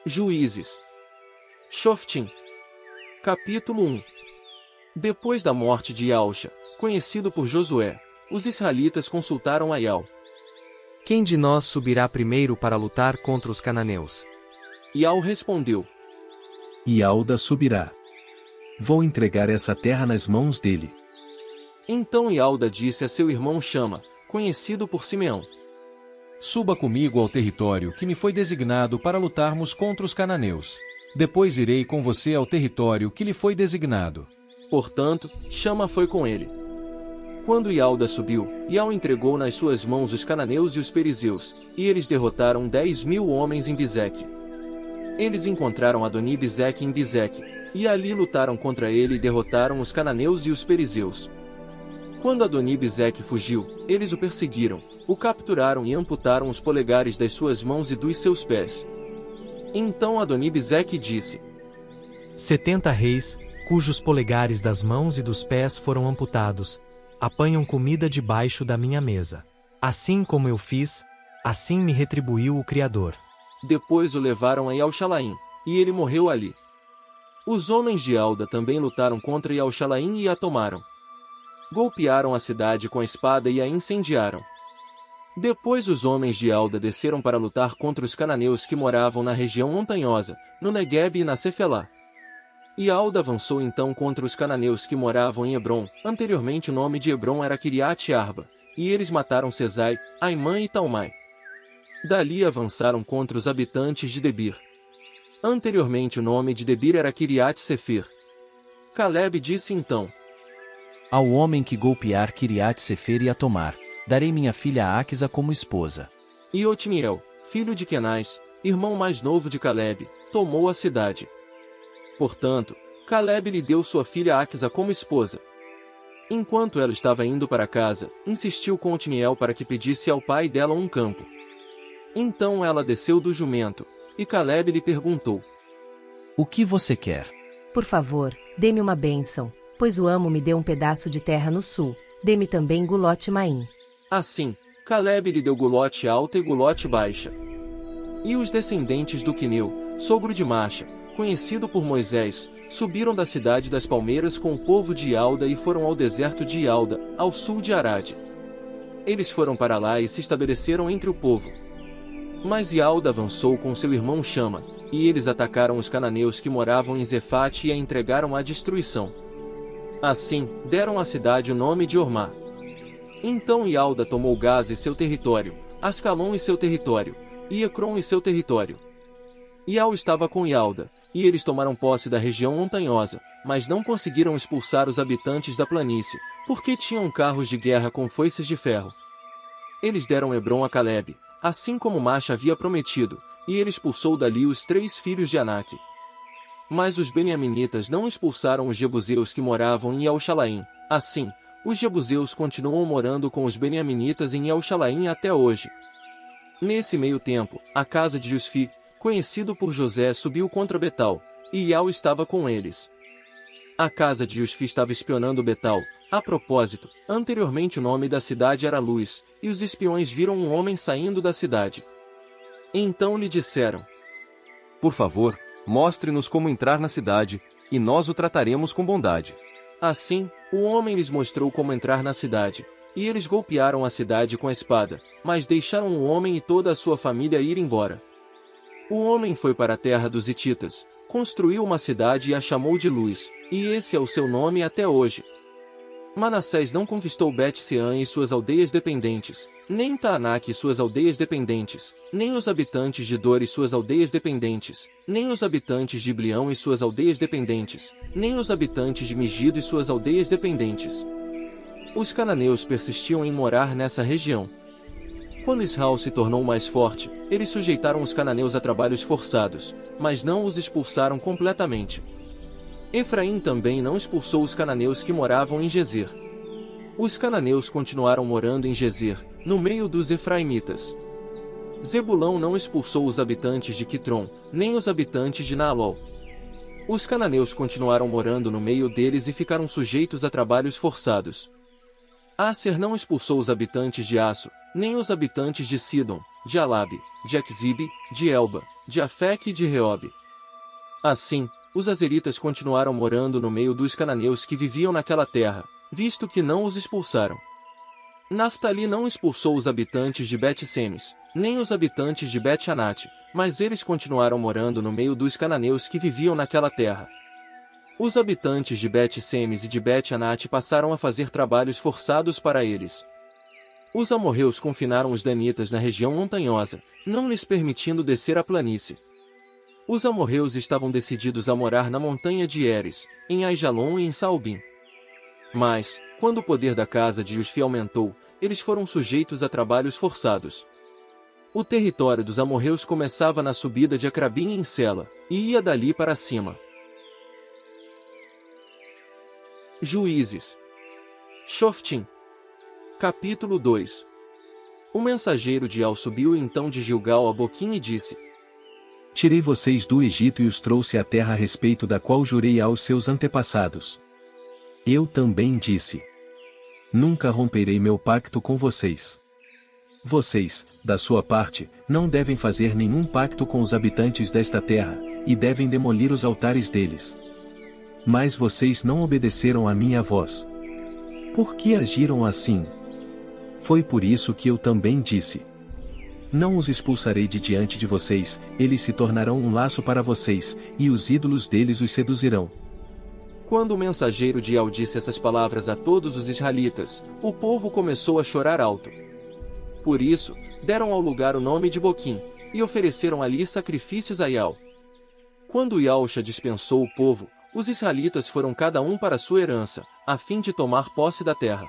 Juízes. Shoftim. Capítulo 1. Depois da morte de Yausha, conhecido por Josué, os israelitas consultaram a Yael. Quem de nós subirá primeiro para lutar contra os cananeus? Yael respondeu: Ialda subirá. Vou entregar essa terra nas mãos dele. Então Ialda disse a seu irmão Chama, conhecido por Simeão: Suba comigo ao território que me foi designado para lutarmos contra os cananeus. Depois irei com você ao território que lhe foi designado. Portanto, Chama foi com ele. Quando Ialda subiu, Yael entregou nas suas mãos os cananeus e os perizeus, e eles derrotaram 10.000 homens em Bizeque. Eles encontraram Adoni-Bezeque em Bizeque, e ali lutaram contra ele e derrotaram os cananeus e os perizeus. Quando Adoni-Bezeque fugiu, eles o perseguiram, o capturaram e amputaram os polegares das suas mãos e dos seus pés. Então Adoni-Bezeque disse: 70 reis, cujos polegares das mãos e dos pés foram amputados, apanham comida debaixo da minha mesa. Assim como eu fiz, assim me retribuiu o Criador. Depois o levaram a Yael-Shalaim, e ele morreu ali. Os homens de Alda também lutaram contra Yael-Shalaim e a tomaram. Golpearam a cidade com a espada e a incendiaram. Depois os homens de Alda desceram para lutar contra os cananeus que moravam na região montanhosa, no Negueb e na Cefelá. E Alda avançou então contra os cananeus que moravam em Hebron. Anteriormente o nome de Hebron era Kiriat Arba, e eles mataram Sesai, Aimã e Talmai. Dali avançaram contra os habitantes de Debir. Anteriormente o nome de Debir era Kiriat Sefer. Caleb disse então: Ao homem que golpear Kiriat Sefer e a tomar, darei minha filha Áquisa como esposa. E Otniel, filho de Kenaz, irmão mais novo de Caleb, tomou a cidade. Portanto, Caleb lhe deu sua filha Áquisa como esposa. Enquanto ela estava indo para casa, insistiu com Otniel para que pedisse ao pai dela um campo. Então ela desceu do jumento, e Caleb lhe perguntou: O que você quer? Por favor, dê-me uma bênção, pois o amo me deu um pedaço de terra no sul. Dê-me também Gulote-Maim. Assim, Caleb lhe deu Gulote alta e Gulote baixa. E os descendentes do Quineu, sogro de Macha, conhecido por Moisés, subiram da cidade das palmeiras com o povo de Ialda e foram ao deserto de Ialda, ao sul de Arade. Eles foram para lá e se estabeleceram entre o povo. Mas Ialda avançou com seu irmão Chama, e eles atacaram os cananeus que moravam em Zefate e a entregaram à destruição. Assim, deram à cidade o nome de Ormá. Então Ialda tomou Gaza e seu território, Ascalon e seu território, e Ecrom e seu território. Yael estava com Ialda, e eles tomaram posse da região montanhosa, mas não conseguiram expulsar os habitantes da planície, porque tinham carros de guerra com foices de ferro. Eles deram Hebron a Caleb, assim como Macha havia prometido, e ele expulsou dali os 3 filhos de Anak. Mas os beniaminitas não expulsaram os jebuseus que moravam em Yael-Shalaim. Assim, os jebuseus continuam morando com os beniaminitas em Yael-Shalaim até hoje. Nesse meio tempo, a casa de Jusfi, conhecido por José, subiu contra Betal, e Yael estava com eles. A casa de Jusfi estava espionando Betal. A propósito, anteriormente o nome da cidade era Luz, e os espiões viram um homem saindo da cidade. Então lhe disseram: Por favor, mostre-nos como entrar na cidade, e nós o trataremos com bondade. Assim, o homem lhes mostrou como entrar na cidade, e eles golpearam a cidade com a espada, mas deixaram o homem e toda a sua família ir embora. O homem foi para a terra dos Hititas, construiu uma cidade e a chamou de Luz, e esse é o seu nome até hoje. Manassés não conquistou Bet-Sean e suas aldeias dependentes, nem Taanak e suas aldeias dependentes, nem os habitantes de Dor e suas aldeias dependentes, nem os habitantes de Iblião e suas aldeias dependentes, nem os habitantes de Megido e suas aldeias dependentes. Os cananeus persistiam em morar nessa região. Quando Israel se tornou mais forte, eles sujeitaram os cananeus a trabalhos forçados, mas não os expulsaram completamente. Efraim também não expulsou os cananeus que moravam em Gezer. Os cananeus continuaram morando em Gezer, no meio dos efraimitas. Zebulão não expulsou os habitantes de Quitron, nem os habitantes de Naalol. Os cananeus continuaram morando no meio deles e ficaram sujeitos a trabalhos forçados. Aser não expulsou os habitantes de Aço, nem os habitantes de Sidom, de Alabe, de Aquzibe, de Elba, de Afeque e de Reobe. Assim, os azeritas continuaram morando no meio dos cananeus que viviam naquela terra, visto que não os expulsaram. Naftali não expulsou os habitantes de Bet-Semes, nem os habitantes de Bet-Anate, mas eles continuaram morando no meio dos cananeus que viviam naquela terra. Os habitantes de Bet-Semes e de Bet-Anate passaram a fazer trabalhos forçados para eles. Os amorreus confinaram os danitas na região montanhosa, não lhes permitindo descer a planície. Os amorreus estavam decididos a morar na montanha de Eres, em Aijalon e em Saalbim. Mas, quando o poder da casa de Usfi aumentou, eles foram sujeitos a trabalhos forçados. O território dos amorreus começava na subida de Acrabim em Sela, e ia dali para cima. Juízes. Shoftim. Capítulo 2. O mensageiro de Al subiu então de Gilgal a Boquim e disse: Tirei vocês do Egito e os trouxe à terra a respeito da qual jurei aos seus antepassados. Eu também disse: Nunca romperei meu pacto com vocês. Vocês, da sua parte, não devem fazer nenhum pacto com os habitantes desta terra, e devem demolir os altares deles. Mas vocês não obedeceram à minha voz. Por que agiram assim? Foi por isso que eu também disse: Não os expulsarei de diante de vocês, eles se tornarão um laço para vocês, e os ídolos deles os seduzirão. Quando o mensageiro de Al disse essas palavras a todos os israelitas, o povo começou a chorar alto. Por isso, deram ao lugar o nome de Boquim, e ofereceram ali sacrifícios a Ial. Quando Ialcha dispensou o povo, os israelitas foram cada um para sua herança, a fim de tomar posse da terra.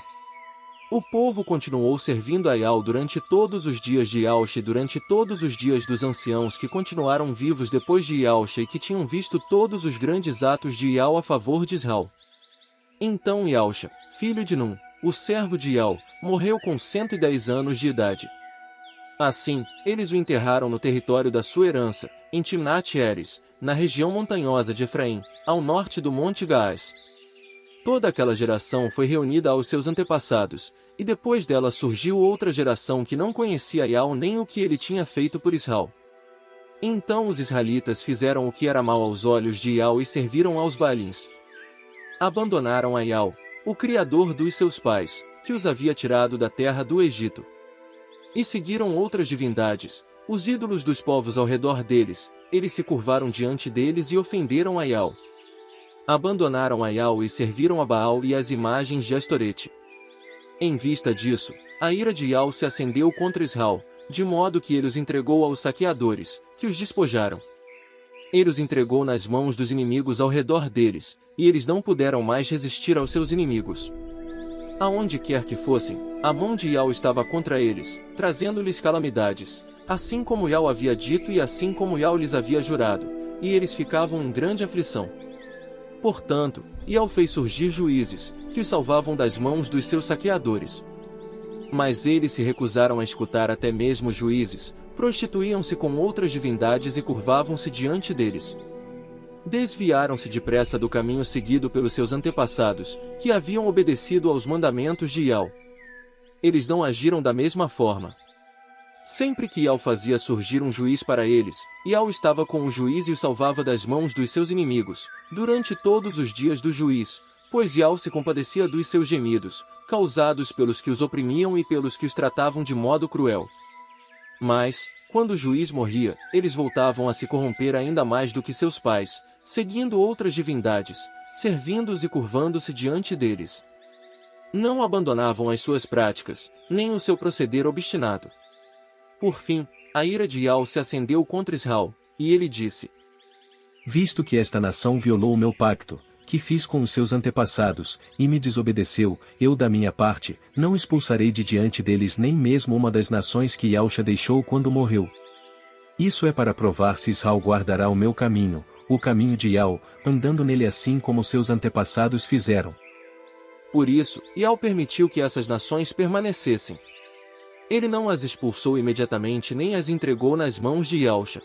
O povo continuou servindo a Ial durante todos os dias de Ialcha e durante todos os dias dos anciãos que continuaram vivos depois de Ialcha e que tinham visto todos os grandes atos de Ial a favor de Israel. Então Ialcha, filho de Nun, o servo de Ial, morreu com 110 anos de idade. Assim, eles o enterraram no território da sua herança, em Timnat-Heres, na região montanhosa de Efraim, ao norte do Monte Gaás. Toda aquela geração foi reunida aos seus antepassados, e depois dela surgiu outra geração que não conhecia Ial nem o que ele tinha feito por Israel. Então os israelitas fizeram o que era mal aos olhos de Ial e serviram aos Baalins. Abandonaram a Ial, o Criador dos seus pais, que os havia tirado da terra do Egito. E seguiram outras divindades, os ídolos dos povos ao redor deles, eles se curvaram diante deles e ofenderam a Ial. Abandonaram a Ial e serviram a Baal e as imagens de Astorete. Em vista disso, a ira de Ial se acendeu contra Israel, de modo que ele os entregou aos saqueadores, que os despojaram. Ele os entregou nas mãos dos inimigos ao redor deles, e eles não puderam mais resistir aos seus inimigos. Aonde quer que fossem, a mão de Ial estava contra eles, trazendo-lhes calamidades, assim como Ial havia dito e assim como Ial lhes havia jurado, e eles ficavam em grande aflição. Portanto, Ial fez surgir juízes, que os salvavam das mãos dos seus saqueadores. Mas eles se recusaram a escutar até mesmo os juízes, prostituíam-se com outras divindades e curvavam-se diante deles. Desviaram-se depressa do caminho seguido pelos seus antepassados, que haviam obedecido aos mandamentos de Ial. Eles não agiram da mesma forma. Sempre que Ial fazia surgir um juiz para eles, Ial estava com o juiz e o salvava das mãos dos seus inimigos, durante todos os dias do juiz, pois Ial se compadecia dos seus gemidos, causados pelos que os oprimiam e pelos que os tratavam de modo cruel. Mas, quando o juiz morria, eles voltavam a se corromper ainda mais do que seus pais, seguindo outras divindades, servindo-os e curvando-se diante deles. Não abandonavam as suas práticas, nem o seu proceder obstinado. Por fim, a ira de Ial se acendeu contra Israel, e ele disse: Visto que esta nação violou o meu pacto, que fiz com os seus antepassados, e me desobedeceu, eu da minha parte, não expulsarei de diante deles nem mesmo uma das nações que Ialcha deixou quando morreu. Isso é para provar se Israel guardará o meu caminho, o caminho de Ial, andando nele assim como seus antepassados fizeram. Por isso, Ial permitiu que essas nações permanecessem. Ele não as expulsou imediatamente nem as entregou nas mãos de Ialcha.